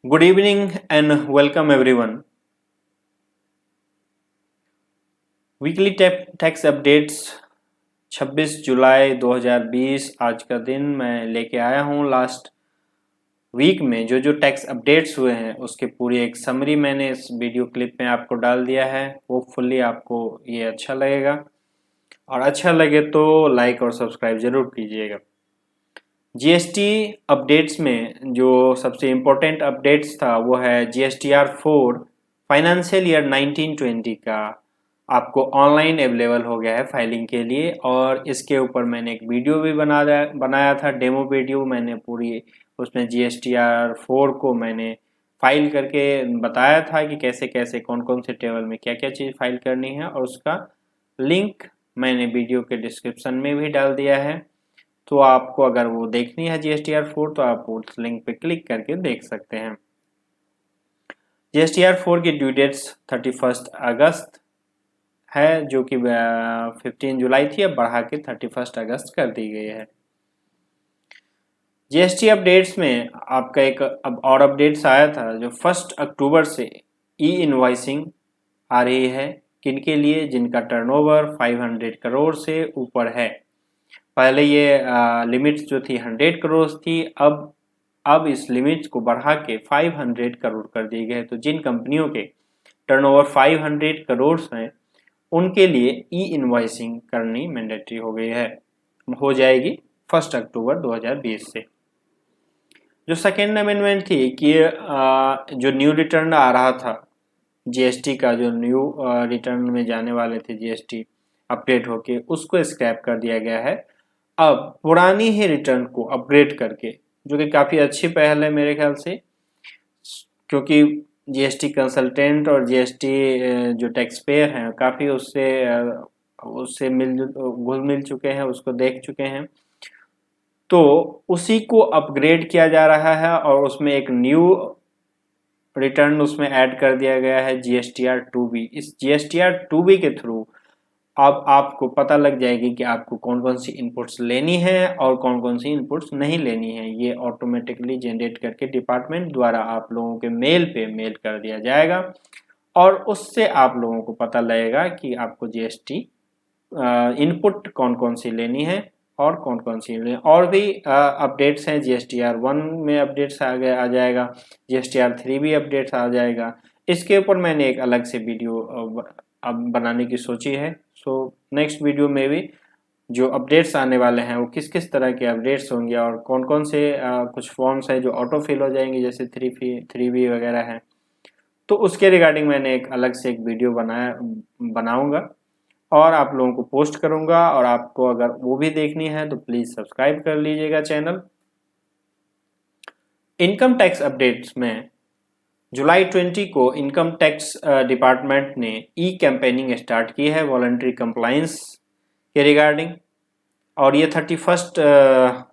Good evening and welcome everyone. Weekly tax updates 26 जुलाई 2020 आज का दिन मैं लेके आया हूँ। लास्ट वीक में जो टैक्स अपडेट्स हुए हैं उसके पूरी एक समरी मैंने इस वीडियो क्लिप में आपको डाल दिया है। होपफुली आपको ये अच्छा लगेगा और अच्छा लगे तो लाइक और सब्सक्राइब जरूर कीजिएगा। जीएसटी अपडेट्स में जो सबसे इम्पोर्टेंट अपडेट्स था वो है GSTR4 फाइनेंशियल ईयर 1920 का आपको ऑनलाइन अवेलेबल हो गया है फाइलिंग के लिए। और इसके ऊपर मैंने एक वीडियो भी बनाया था, डेमो वीडियो। मैंने पूरी उसमें GSTR4 को मैंने फाइल करके बताया था कि कैसे कैसे कौन कौन से टेबल में क्या क्या चीज़ फाइल करनी है, और उसका लिंक मैंने वीडियो के डिस्क्रिप्शन में भी डाल दिया है। तो आपको अगर वो देखनी है GSTR4 तो आप उस लिंक पे क्लिक करके देख सकते हैं। GSTR4 की ड्यू डेट्स 31 अगस्त है, जो कि 15 जुलाई थी, अब बढ़ा के 31 अगस्त कर दी गई है। जीएसटी अपडेट्स में आपका एक अब और अपडेट्स आया था जो 1 अक्टूबर से ई इनवॉइसिंग आ रही है। किनके लिए? जिनका टर्नओवर 500 करोड़ से ऊपर है। पहले ये लिमिट्स जो थी 100 करोड़ थी, अब इस लिमिट को बढ़ा के 500 करोड़ कर दी गई है। तो जिन कंपनियों के टर्नओवर 500 करोड़ हैं उनके लिए ई इनवॉइसिंग करनी मैंडेटरी हो जाएगी 1 अक्टूबर 2020 से। जो सेकेंड अमेंडमेंट थी कि जो न्यू रिटर्न आ रहा था जीएसटी का, जो न्यू रिटर्न में जाने वाले थे जीएसटी अपडेट होके, उसको स्क्रैप कर दिया गया है। अब पुरानी ही रिटर्न को अपग्रेड करके, जो कि काफ़ी अच्छी पहल है मेरे ख्याल से, क्योंकि जीएसटी कंसल्टेंट और जीएसटी जो टैक्स पेयर हैं काफ़ी उससे घुल मिल चुके हैं, उसको देख चुके हैं। तो उसी को अपग्रेड किया जा रहा है और उसमें एक न्यू रिटर्न उसमें ऐड कर दिया गया है GSTR2B। इस GSTR2B के थ्रू अब आपको पता लग जाएगी कि आपको कौन कौन सी इनपुट्स लेनी है और कौन कौन सी इनपुट्स नहीं लेनी है। ये ऑटोमेटिकली जनरेट करके डिपार्टमेंट द्वारा आप लोगों के मेल पे मेल कर दिया जाएगा और उससे आप लोगों को पता लगेगा कि आपको जीएसटी इनपुट कौन कौन सी लेनी है और कौन कौन सी लेनी है। और भी अपडेट्स हैं। GSTR1 में अपडेट्स आ जाएगा, GSTR3 भी अपडेट्स आ जाएगा। इसके ऊपर मैंने एक अलग से वीडियो अब बनाने की सोची है। सो नेक्स्ट वीडियो में भी जो अपडेट्स आने वाले हैं वो किस किस तरह के अपडेट्स होंगे और कौन कौन से कुछ फॉर्म्स हैं जो ऑटो फिल हो जाएंगे, जैसे 3B वगैरह हैं, तो उसके रिगार्डिंग मैंने एक अलग से एक वीडियो बनाऊंगा और आप लोगों को पोस्ट करूंगा। और आपको अगर वो भी देखनी है तो प्लीज़ सब्सक्राइब कर लीजिएगा चैनल। इनकम टैक्स अपडेट्स में जुलाई 20 को इनकम टैक्स डिपार्टमेंट ने ई कैंपेनिंग स्टार्ट की है वॉलंटरी कंप्लायंस के रिगार्डिंग, और ये 31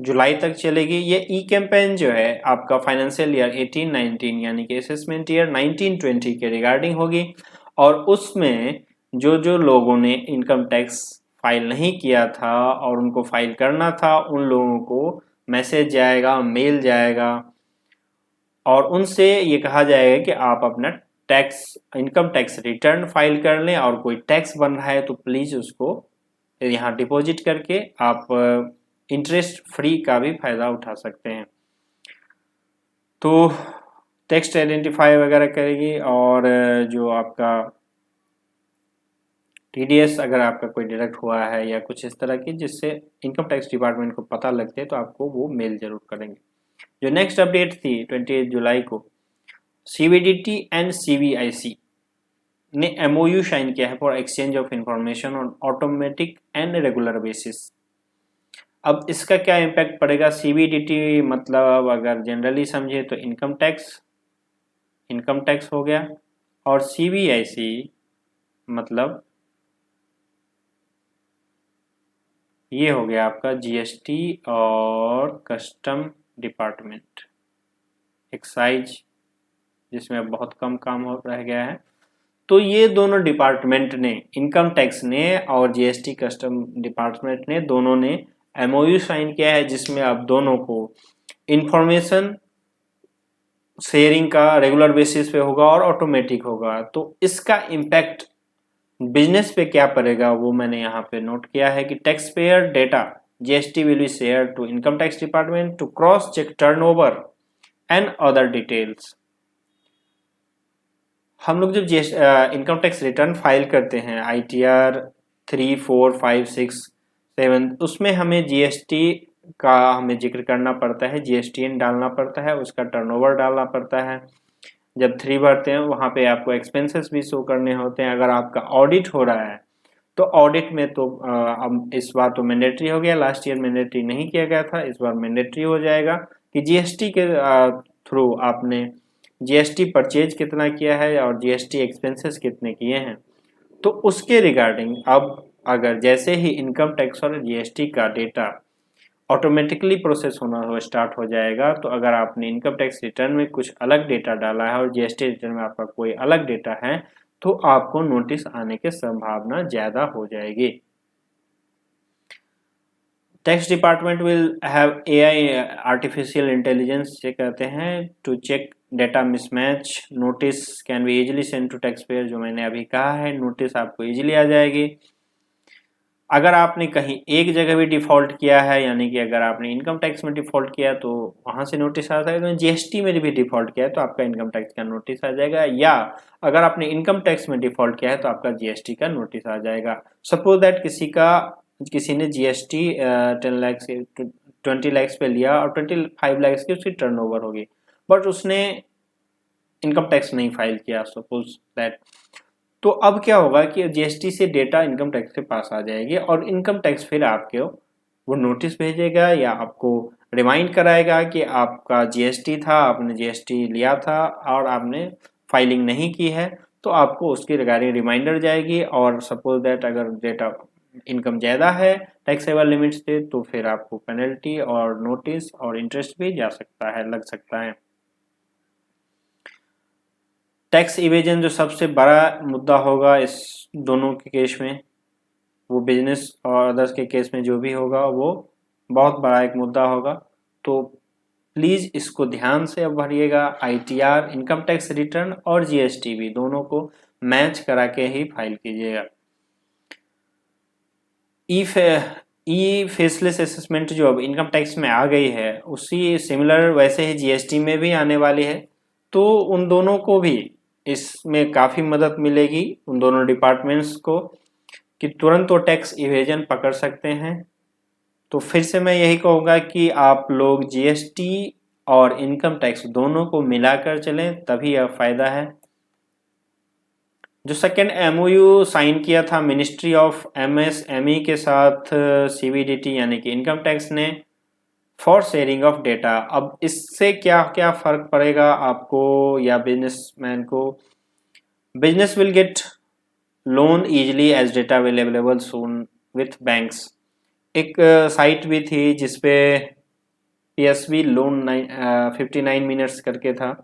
जुलाई तक चलेगी। ये ई कैंपेन जो है आपका फाइनेंशियल ईयर 18-19 यानी कि असेसमेंट ईयर 19-20 के रिगार्डिंग होगी। और उसमें जो लोगों ने इनकम टैक्स फाइल नहीं किया था और उनको फाइल करना था, उन लोगों को मैसेज जाएगा, मेल जाएगा और उनसे ये कहा जाएगा कि आप अपना इनकम टैक्स रिटर्न फाइल कर लें और कोई टैक्स बन रहा है तो प्लीज़ उसको यहाँ डिपॉजिट करके आप इंटरेस्ट फ्री का भी फ़ायदा उठा सकते हैं। तो टेक्स्ट आइडेंटिफाई वगैरह करेगी और जो आपका TDS अगर आपका कोई डिडक्ट हुआ है या कुछ इस तरह की, जिससे इनकम टैक्स डिपार्टमेंट को पता लगते तो आपको वो मेल जरूर करेंगे। जो नेक्स्ट अपडेट थी 28 जुलाई को, CBDT एंड CBIC ने MOU साइन किया है for exchange of information on automatic and regular basis. अब इसका क्या इम्पैक्ट पड़ेगा? CBDT मतलब अगर जनरली समझे तो इनकम टैक्स हो गया, और CBIC मतलब ये हो गया आपका GST और कस्टम डिपार्टमेंट, एक्साइज, जिसमें अब बहुत कम काम हो रह गया है। तो ये दोनों डिपार्टमेंट ने, इनकम टैक्स ने और GST कस्टम डिपार्टमेंट ने, दोनों ने MOU साइन किया है, जिसमें अब दोनों को इंफॉर्मेशन शेयरिंग का रेगुलर बेसिस पे होगा और ऑटोमेटिक होगा। तो इसका इम्पैक्ट बिजनेस पे क्या पड़ेगा वो मैंने यहाँ पे नोट किया है कि tax payer data GST will be share to income tax department to cross check turnover and other details. हम लोग जब इनकम टैक्स रिटर्न फाइल करते हैं ITR 3, 4, 5, 6, 7, उसमें हमें जीएसटी का हमें जिक्र करना पड़ता है, जीएसटीएन डालना पड़ता है, उसका टर्नओवर डालना पड़ता है। जब 3 भरते हैं वहाँ पे आपको एक्सपेंसेस भी शो करने होते हैं। अगर आपका ऑडिट हो रहा है तो ऑडिट में तो अब इस बार तो मैंडेटरी हो गया, लास्ट ईयर मैंडेटरी नहीं किया गया था, इस बार मैंडेटरी हो जाएगा कि जीएसटी के थ्रू आपने जीएसटी परचेज कितना किया है और जीएसटी एक्सपेंसेस कितने किए हैं। तो उसके रिगार्डिंग अब अगर जैसे ही इनकम टैक्स और जीएसटी का डेटा ऑटोमेटिकली प्रोसेस होना हो स्टार्ट हो जाएगा, तो अगर आपने इनकम टैक्स रिटर्न में कुछ अलग डेटा डाला है और जीएसटी रिटर्न में आपका कोई अलग डेटा है तो आपको नोटिस आने की संभावना ज़्यादा हो जाएगी। Tax department will have AI artificial intelligence ये कहते हैं to check data mismatch. Notice can be easily send to tax payer, जो मैंने अभी कहा है, नोटिस आपको इजीली आ जाएगी। अगर आपने कहीं एक जगह भी डिफॉल्ट किया है, यानी कि अगर आपने इनकम टैक्स में डिफॉल्ट किया तो वहां से नोटिस आता है, तो जीएसटी में भी डिफॉल्ट किया है तो आपका इनकम टैक्स का नोटिस आ जाएगा, या अगर आपने इनकम टैक्स में डिफॉल्ट किया है तो आपका जीएसटी का नोटिस आ जाएगा। सपोज दैट किसी ने जीएसटी 10 लाख से 20 लाख पे लिया और 25 लाख की उसकी टर्नओवर होगी, बट उसने इनकम टैक्स नहीं फाइल किया, सपोज दैट। तो अब क्या होगा कि जीएसटी से डेटा इनकम टैक्स के पास आ जाएगी और इनकम टैक्स फिर आपके वो नोटिस भेजेगा या आपको रिमाइंड कराएगा कि आपका जीएसटी था, आपने जीएसटी लिया था और आपने फाइलिंग नहीं की है, तो आपको उसकी रिगार्डिंग रिमाइंडर जाएगी। और सपोज दैट अगर डेटा इनकम ज़्यादा है टैक्सेबल लिमिट से तो फिर आपको पेनल्टी और नोटिस और इंटरेस्ट भी जा सकता है, लग सकता है। टैक्स इवेजन जो सबसे बड़ा मुद्दा होगा इस दोनों के केस में, वो बिजनेस और अदर्स के केस में जो भी होगा वो बहुत बड़ा एक मुद्दा होगा। तो प्लीज़ इसको ध्यान से अब भरिएगा। ITR इनकम टैक्स रिटर्न और जीएसटी भी दोनों को मैच करा के ही फाइल कीजिएगा। ई फेसलेस असेसमेंट जो अब इनकम टैक्स में आ गई है उसी सिमिलर वैसे ही जीएसटी में भी आने वाली है, तो उन दोनों को भी इसमें काफ़ी मदद मिलेगी, उन दोनों डिपार्टमेंट्स को, कि तुरंत वो टैक्स इवेजन पकड़ सकते हैं। तो फिर से मैं यही कहूँगा कि आप लोग जीएसटी और इनकम टैक्स दोनों को मिलाकर चलें, तभी यह फ़ायदा है। जो सेकेंड MOU साइन किया था मिनिस्ट्री ऑफ MSME के साथ CBDT यानी कि इनकम टैक्स ने फॉर शेयरिंग ऑफ डेटा, अब इससे क्या क्या फ़र्क पड़ेगा आपको या बिजनेसमैन को? Business will get loan easily as data will available soon with banks. एक साइट भी थी जिसपे PSB लोन 59 मिनट्स करके था,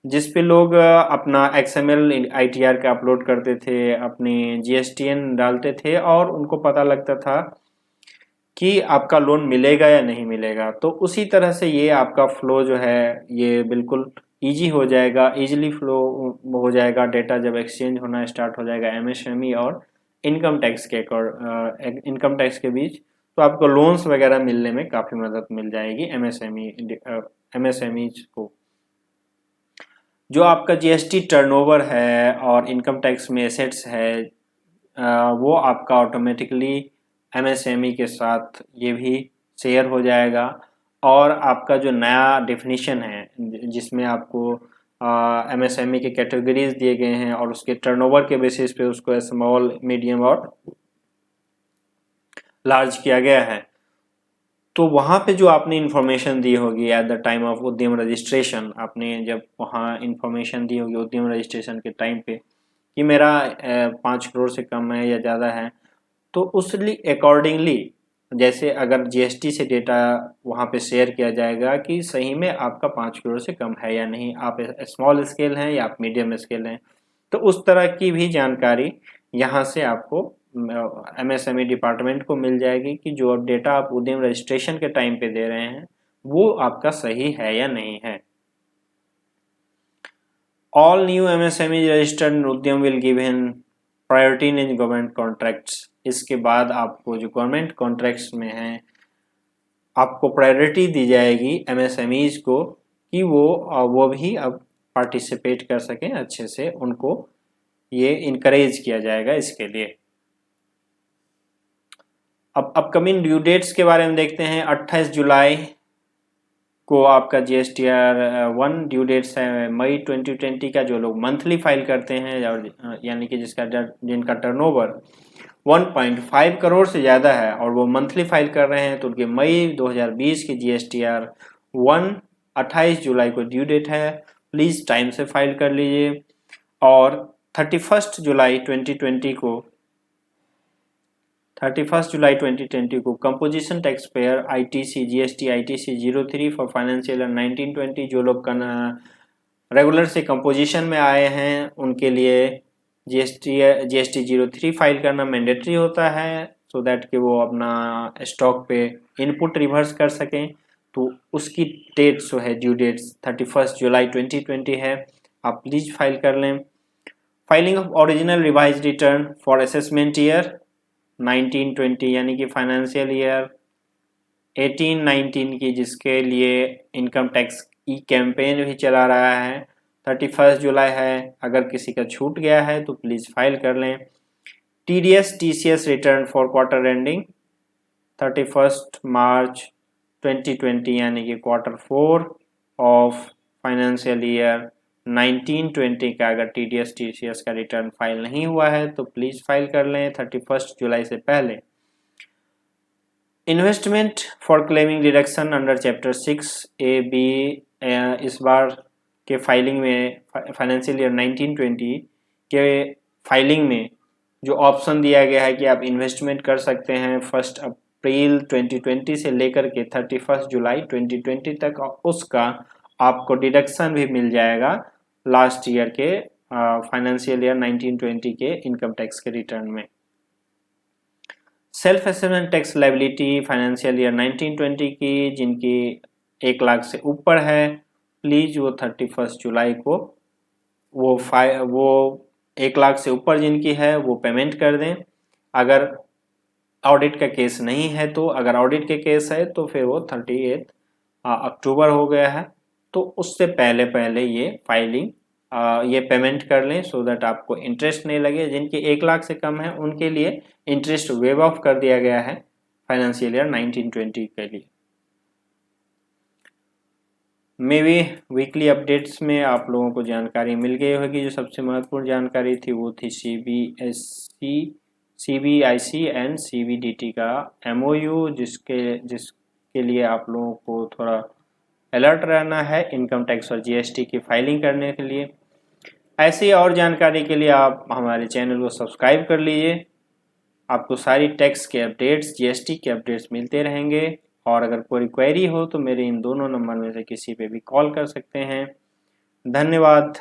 जिसपे लोग अपना XML ITR का अपलोड करते थे, अपनी GSTN डालते थे और उनको पता लगता था कि आपका लोन मिलेगा या नहीं मिलेगा। तो उसी तरह से ये आपका फ्लो जो है ये बिल्कुल इजी हो जाएगा, इजीली फ्लो हो जाएगा। डेटा जब एक्सचेंज होना स्टार्ट हो जाएगा MSME और इनकम टैक्स के इनकम टैक्स के बीच, तो आपको लोन्स वगैरह मिलने में काफ़ी मदद मिल जाएगी MSMEs को। जो आपका GST टर्नओवर है और इनकम टैक्स में एसेट्स है वो आपका ऑटोमेटिकली MSME के साथ ये भी शेयर हो जाएगा। और आपका जो नया डेफिनेशन है जिसमें आपको MSME के कैटेगरीज दिए गए हैं और उसके टर्नओवर के बेसिस पे उसको स्मॉल, मीडियम और लार्ज किया गया है, तो वहाँ पे जो आपने इन्फॉर्मेशन दी होगी एट द टाइम ऑफ उद्यम रजिस्ट्रेशन, आपने जब वहाँ इन्फॉर्मेशन दी होगी उद्यम रजिस्ट्रेशन के टाइम पे कि मेरा 5 करोड़ से कम है या ज़्यादा है, तो उस अकॉर्डिंगली जैसे अगर GST से डेटा वहाँ पे शेयर किया जाएगा कि सही में आपका 5 करोड़ से कम है या नहीं, आप स्मॉल स्केल हैं या आप मीडियम स्केल हैं, तो उस तरह की भी जानकारी यहाँ से आपको MSME डिपार्टमेंट को मिल जाएगी कि जो अब डेटा आप उद्यम रजिस्ट्रेशन के टाइम पे दे रहे हैं वो आपका सही है या नहीं है। ऑल न्यू MSME रजिस्टर्ड उद्यम will given priority in government contracts. इसके बाद आपको जो गवर्नमेंट कॉन्ट्रैक्ट्स में हैं आपको प्रायोरिटी दी जाएगी MSMEs को कि वो भी अब पार्टिसिपेट कर सकें अच्छे से, उनको ये इनकरेज किया जाएगा इसके लिए। अब अपकमिंग ड्यू डेट्स के बारे में देखते हैं। 28 जुलाई को आपका GSTR 1 ड्यू डेट्स है। मई 2020 का जो लोग मंथली फाइल करते हैं और यानी कि जिनका टर्नओवर 1.5 करोड़ से ज़्यादा है और वो मंथली फाइल कर रहे हैं तो उनके मई 2020 की GSTR 1 28 जुलाई को ड्यू डेट है। प्लीज़ टाइम से फाइल कर लीजिए। और 31 जुलाई 2020 को composition tax payer ITC GST ITC 03 for financial year 1920 जो लोग रेगुलर से कंपोजिशन में आए हैं उनके लिए GST 03 फाइल करना मैंडेटरी होता है, सो दैट कि वो अपना स्टॉक पे इनपुट रिवर्स कर सकें। तो उसकी डेट जो है ड्यू डेट्स 31 जुलाई 2020 है, आप प्लीज़ फाइल कर लें। Filing of original revise return for assessment year 1920 यानी कि फाइनेंशियल ईयर 18-19 की जिसके लिए इनकम टैक्स ई कैंपेन भी चला रहा है। 31 जुलाई है, अगर किसी का छूट गया है तो प्लीज़ फाइल कर लें। TDS TCS return for quarter ending 31 मार्च 2020 यानी कि क्वार्टर 4 ऑफ फाइनेंशियल ईयर 1920 का अगर TDS TCS का रिटर्न फाइल नहीं हुआ है तो प्लीज़ फाइल कर लें 31 जुलाई से पहले। Investment for claiming deduction under chapter 6A-B इस बार के फाइलिंग में फाइनेंशियल ईयर 1920 के फाइलिंग में जो ऑप्शन दिया गया है कि आप इन्वेस्टमेंट कर सकते हैं 1 अप्रैल 2020 से लेकर के 31 जुलाई 2020 तक, उसका आपको डिडक्शन भी मिल जाएगा लास्ट ईयर के फाइनेंशियल ईयर 1920 के इनकम टैक्स के रिटर्न में। Self assessment tax liability financial year 1920 की जिनकी 1 लाख से ऊपर है, प्लीज़ वो 31 जुलाई को वो 1 लाख से ऊपर जिनकी है वो पेमेंट कर दें। अगर ऑडिट का केस नहीं है तो, अगर ऑडिट के केस है तो फिर वो 38 अक्टूबर हो गया है तो उससे पहले ये फाइलिंग ये पेमेंट कर लें सो दैट आपको इंटरेस्ट नहीं लगे। जिनके 1 लाख से कम है उनके लिए इंटरेस्ट वेव ऑफ कर दिया गया है फाइनेंशियल ईयर 1920 के लिए। मे बी वीकली अपडेट्स में आप लोगों को जानकारी मिल गई होगी। जो सबसे महत्वपूर्ण जानकारी थी वो थी CBSE CBIC एंड CBDT का MOU जिसके लिए आप लोगों को थोड़ा अलर्ट रहना है इनकम टैक्स और GST की फाइलिंग करने के लिए। ऐसी और जानकारी के लिए आप हमारे चैनल को सब्सक्राइब कर लीजिए। आपको सारी टैक्स के अपडेट्स GST के अपडेट्स मिलते रहेंगे और अगर कोई क्वेरी हो तो मेरे इन दोनों नंबर में से किसी पे भी कॉल कर सकते हैं। धन्यवाद।